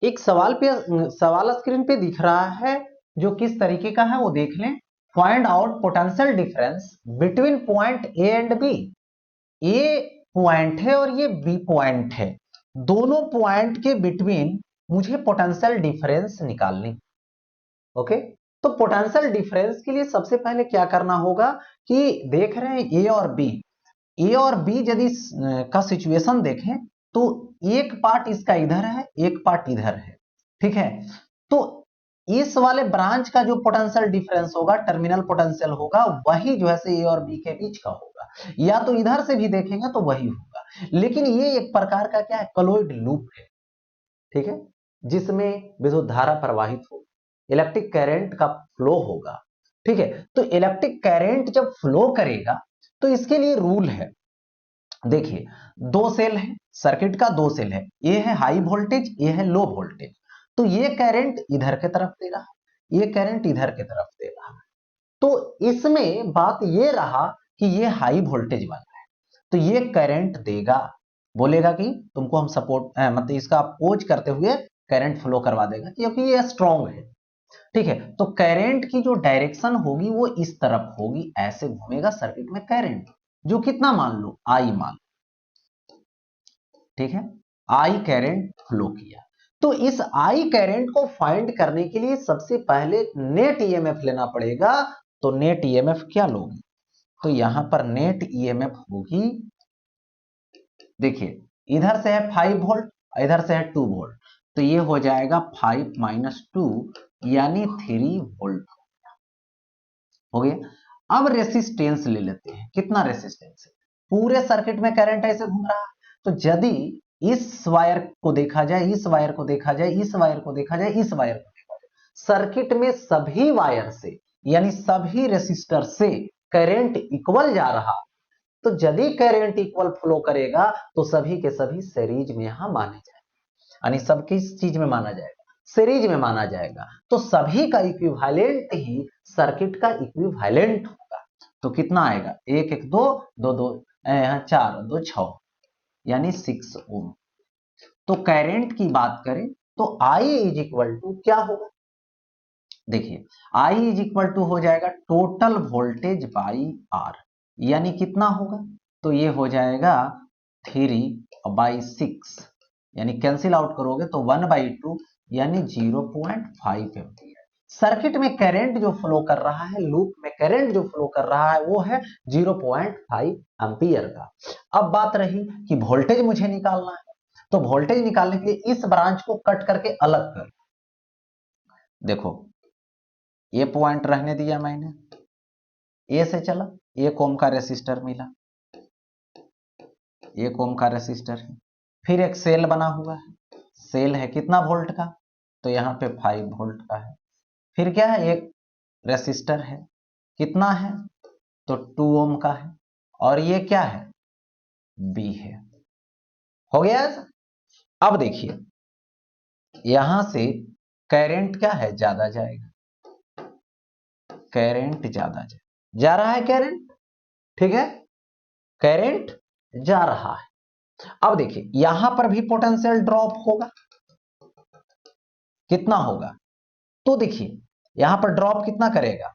एक सवाल स्क्रीन पे दिख रहा है जो किस तरीके का है वो देख लें। Find out potential difference between point A and B. A point है और ये बी पॉइंट है, दोनों पॉइंट के बिटवीन मुझे पोटेंशियल डिफरेंस निकालनी। ओके, तो पोटेंशियल डिफरेंस के लिए सबसे पहले क्या करना होगा कि देख रहे हैं ए और बी, ए और बी यदि का सिचुएशन देखें तो एक पार्ट इसका इधर है, एक पार्ट इधर है, ठीक है। तो इस वाले ब्रांच का जो पोटेंशियल डिफरेंस होगा, टर्मिनल पोटेंशियल होगा, वही जो है से ए और बी के बीच का होगा, या तो इधर से भी देखेंगे तो वही होगा। लेकिन ये एक प्रकार का क्या है, क्लोज्ड लूप है, ठीक है, जिसमें विद्युत धारा प्रवाहित हो, इलेक्ट्रिक करंट का फ्लो होगा, ठीक है। तो इलेक्ट्रिक करंट जब फ्लो करेगा तो इसके लिए रूल है। देखिए, दो सेल है, सर्किट का दो सेल है, ये है हाई वोल्टेज, ये है लो वोल्टेज। तो ये करंट इधर के तरफ दे रहा है, ये करंट इधर के तरफ दे रहा है। तो इसमें बात ये रहा कि ये हाई वोल्टेज वाला है, तो ये करंट देगा, बोलेगा कि तुमको हम सपोर्ट मतलब इसका अपोज करते हुए करंट फ्लो करवा देगा, क्योंकि ये स्ट्रॉन्ग है, ठीक है। तो करंट की जो डायरेक्शन होगी वो इस तरफ होगी, ऐसे घूमेगा सर्किट में करंट, जो कितना मान लो आई मान, ठीक है, आई करंट फ्लो किया। तो इस आई करंट को फाइंड करने के लिए सबसे पहले नेट ईएमएफ लेना पड़ेगा। तो नेट ईएमएफ क्या लोगे, तो यहां पर नेट ईएमएफ होगी, देखिए इधर से है 5 वोल्ट, इधर से है 2 वोल्ट, तो ये हो जाएगा 5 माइनस 2 यानी 3 वोल्ट हो गया। अब रेसिस्टेंस ले लेते हैं, कितना रेसिस्टेंस है, पूरे सर्किट में करंट ऐसे घूम रहा है, तो यदि इस वायर को देखा जाए, इस वायर को देखा जाए, इस वायर को देखा जाए, इस वायर को देखा जाए, सर्किट में सभी वायर से यानी सभी रेसिस्टर से करंट इक्वल जा रहा, तो यदि करंट इक्वल फ्लो करेगा तो सभी के सभी सीरीज में यहां माने जाएंगे, यानी सब किस चीज में माना जाएगा, सीरीज में माना जाएगा। तो सभी का इक्विवेलेंट ही सर्किट का इक्विवेलेंट होगा। तो कितना आएगा, एक एक दो, दो दो यहाँ 4 2 6 यानी 6 ओम। तो करंट की बात करें तो I इज इक्वल टू क्या होगा, देखिए I इज इक्वल टू हो जाएगा टोटल वोल्टेज बाई R, यानी कितना होगा, तो ये हो जाएगा 3/6, यानी कैंसिल आउट करोगे तो 1/2 यानी 0.5 एम्पियर। सर्किट में करंट जो फ्लो कर रहा है, लूप में करंट जो फ्लो कर रहा है वो है 0.5 एम्पियर का। अब बात रही कि वोल्टेज मुझे निकालना है, तो वोल्टेज निकालने के लिए इस ब्रांच को कट करके अलग कर, देखो ये पॉइंट रहने दिया मैंने, ए से चला, 1 ओम का रेसिस्टर मिला, 1 ओम का रेसिस्टर है, फिर एक सेल बना हुआ है, सेल है कितना वोल्ट का, तो यहाँ पे 5 वोल्ट का है, फिर क्या है एक रेसिस्टर है, कितना है, तो 2 ओम का है, और ये क्या है, बी है, हो गया ऐसा। अब देखिए यहां से करंट क्या है, ज्यादा जाएगा, करंट ज्यादा जा रहा है करंट, ठीक है, करंट जा रहा है। अब देखिए यहां पर भी पोटेंशियल ड्रॉप होगा, कितना होगा, तो देखिए यहां पर ड्रॉप कितना करेगा,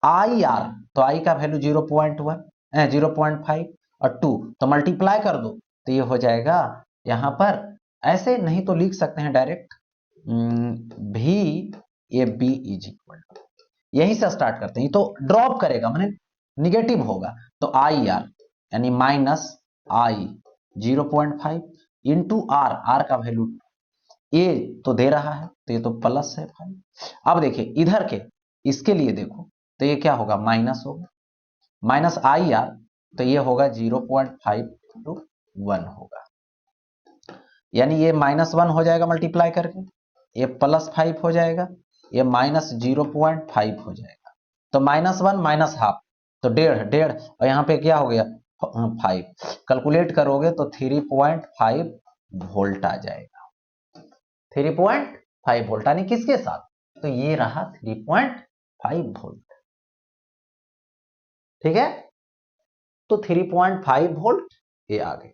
आई आर, तो आई का वैल्यू 0.1 0.5 और 2, तो मल्टीप्लाई कर दो तो ये हो जाएगा, यहां पर ऐसे नहीं तो लिख सकते हैं डायरेक्ट, भी A B is equal to, यहीं से स्टार्ट करते हैं, तो ड्रॉप करेगा माने निगेटिव होगा, तो आई आर यानी minus I 0.5 into R, R का वैल्यू ए तो दे रहा है, तो ये तो प्लस है 5। अब देखिए इधर के इसके लिए देखो, तो ये क्या होगा, माइनस होगा, माइनस आई आर, तो ये होगा 0.5 इंटू 1 होगा, यानी ये -1 हो जाएगा मल्टीप्लाई करके, ये +5 हो जाएगा, ये -0.5 हो जाएगा, तो -1 माइनस हाफ, तो 1.5 और यहाँ पे क्या हो गया 5, कैलकुलेट करोगे तो 3.5 वोल्ट आ जाएगा, 3.5 वोल्ट, यानी किसके साथ, तो ये रहा 3.5 वोल्ट, ठीक है, तो 3.5 वोल्ट ये आ गए।